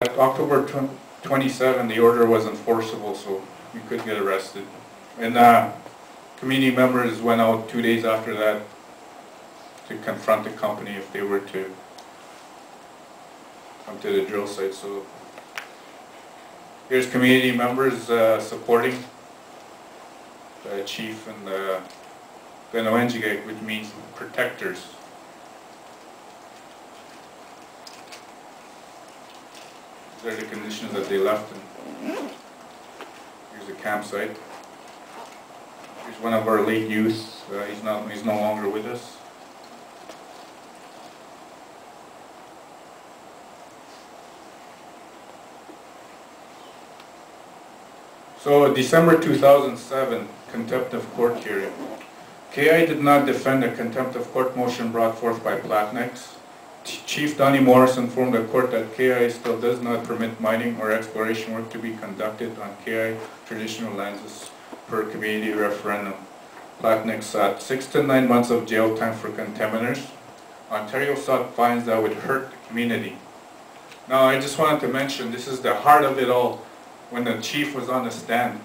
October 27, the order was enforceable, so you could get arrested. And community members went out 2 days after that to confront the company if they were to come to the drill site. So here's community members supporting the chief and the Benowengigeg, which means protectors. These are the conditions that they left in. Here's a campsite. Here's one of our late youth. He's no longer with us. So December 2007, contempt of court hearing. KI did not defend a contempt of court motion brought forth by Platnex. Chief Donnie Morris informed the court that KI still does not permit mining or exploration work to be conducted on KI traditional lands as per community referendum. Platnex sought 6 to 9 months of jail time for contemners. Ontario sought fines that would hurt the community. Now I just wanted to mention, this is the heart of it all. When the chief was on the stand,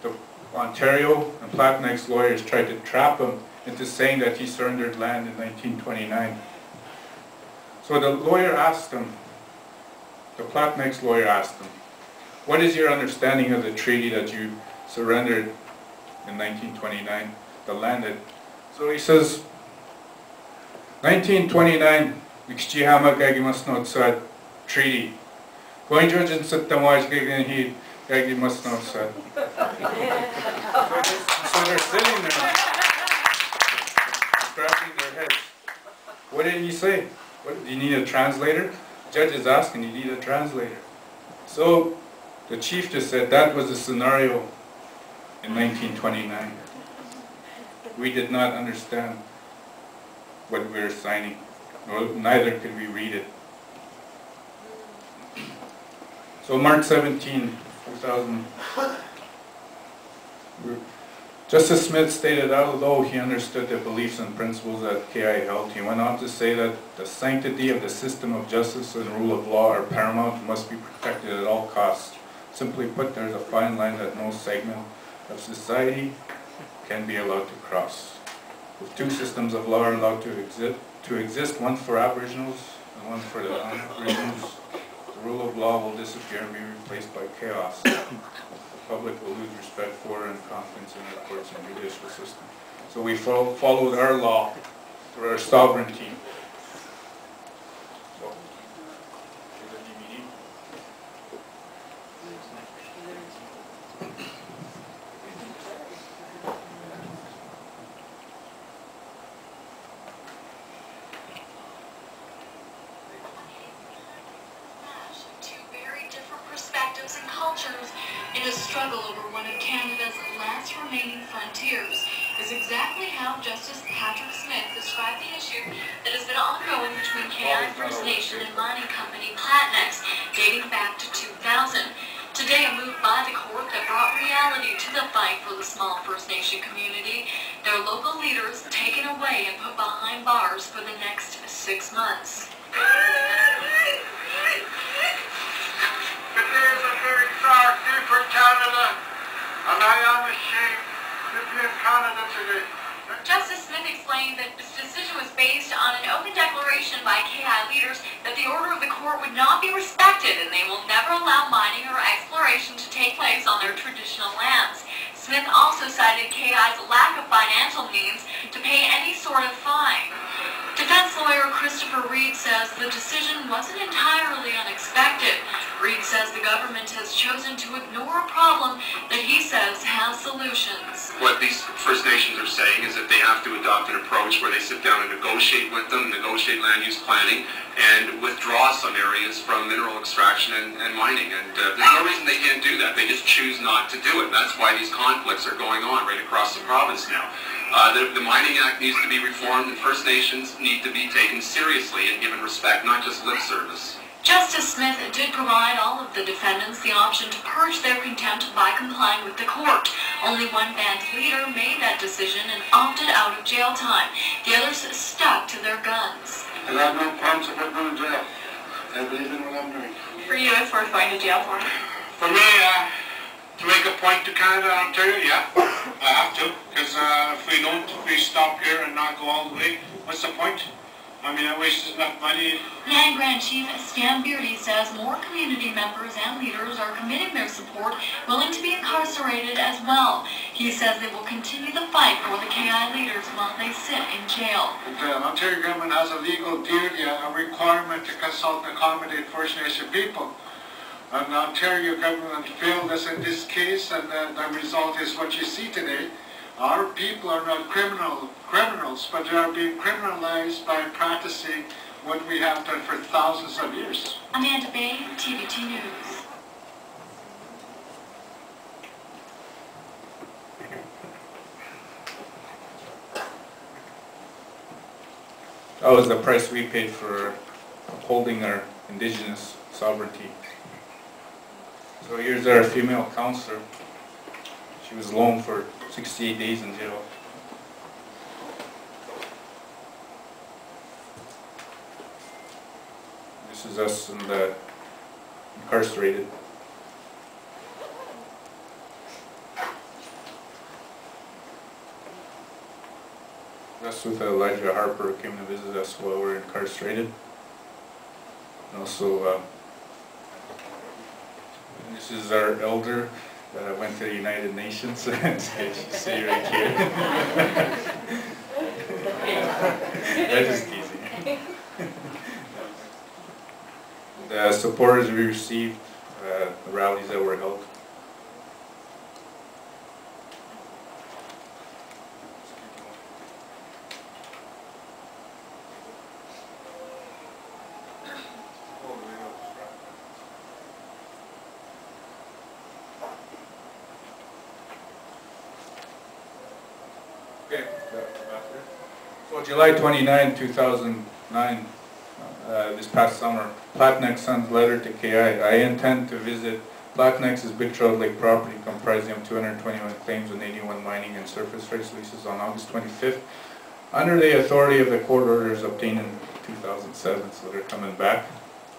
the Ontario and Platnex lawyers tried to trap him into saying that he surrendered land in 1929. So the lawyer asked him, the Platnex lawyer asked him, what is your understanding of the treaty that you surrendered in 1929, the land that... So he says, 1929, Nixchihama Gagimasnotsad Treaty. Going judge and sit down watch he Gagimasnotsad. So they're sitting there, scratching their heads. What did he say? What, do you need a translator? The judge is asking, you need a translator. So the chief just said that was the scenario in 1929. We did not understand what we were signing, neither could we read it. So March 17, 2000, Justice Smith stated that although he understood the beliefs and principles that KI held, he went on to say that the sanctity of the system of justice and rule of law are paramount and must be protected at all costs. Simply put, there is a fine line that no segment of society can be allowed to cross. If two systems of law are allowed to exist, one for Aboriginals and one for the non-Aboriginals, the rule of law will disappear and be replaced by chaos. The public will lose respect for and confidence in our courts and judicial system. So we followed our law for our sovereignty. So, here's the DVD. Two very different perspectives and cultures in a struggle over one of Canada's last remaining frontiers is exactly how Justice Patrick Smith described the issue that has been ongoing between KI First Nation and mining company Platnex dating back to 2000. Today, a move by the court that brought reality to the fight for the small First Nation community. Their local leaders taken away and put behind bars for the next 6 months. It is a very dark day for Canada, and I am ashamed to be in Canada today. Justice Smith explained that this decision was based on an open declaration by KI leaders that the order of the court would not be respected and they will never allow mining or exploration to take place on their traditional lands. Smith also cited KI's lack of financial means to pay any sort of fine. Defense lawyer Christopher Reed says the decision wasn't entirely unexpected. Reed says the government has chosen to ignore a problem that he says has solutions. What these First Nations are saying is that they have to adopt an approach where they sit down and negotiate with them, negotiate land use planning, and withdraw some areas from mineral extraction and mining. And there's no reason they can't do that. They just choose not to do it. That's why these conflicts are going on right across the province now. The Mining Act needs to be reformed, and First Nations need to be taken seriously and given respect, not just lip service. Justice Smith did provide all of the defendants the option to purge their contempt by complying with the court. Only one band's leader made that decision and opted out of jail time. The others stuck to their guns. And I have no qualms about going to jail. I believe in what I'm doing. for you it's worth going to jail for? For me, to make a point to Canada and Ontario, yeah, I have to, because if we stop here and not go all the way, what's the point? I mean, I wasted enough money. Land Grant Chief Stan Beardy says more community members and leaders are committing their support, willing to be incarcerated as well. He says they will continue the fight for the KI leaders while they sit in jail. The Ontario government has a legal duty, a requirement to consult and accommodate First Nation people. And the Ontario government failed us in this case, and the result is what you see today. Our people are not criminals, but they are being criminalized by practicing what we have done for thousands of years. Amanda Bay, TVT News. That was the price we paid for upholding our Indigenous sovereignty. So here's our female counselor. She was alone for 68 days in jail. This is us and the incarcerated. That's with Elijah Harper, who came to visit us while we were incarcerated. And also, this is our elder that went to the United Nations. You see right here. That is teasing. The supporters we received, the rallies that were held. Okay. So July 29, 2009, this past summer, Platneck sends letter to KI. I intend to visit Platneck's Big Trout Lake property comprising of 221 claims and 81 mining and surface rights leases on August 25th under the authority of the court orders obtained in 2007. So they're coming back.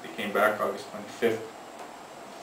They came back August 25th.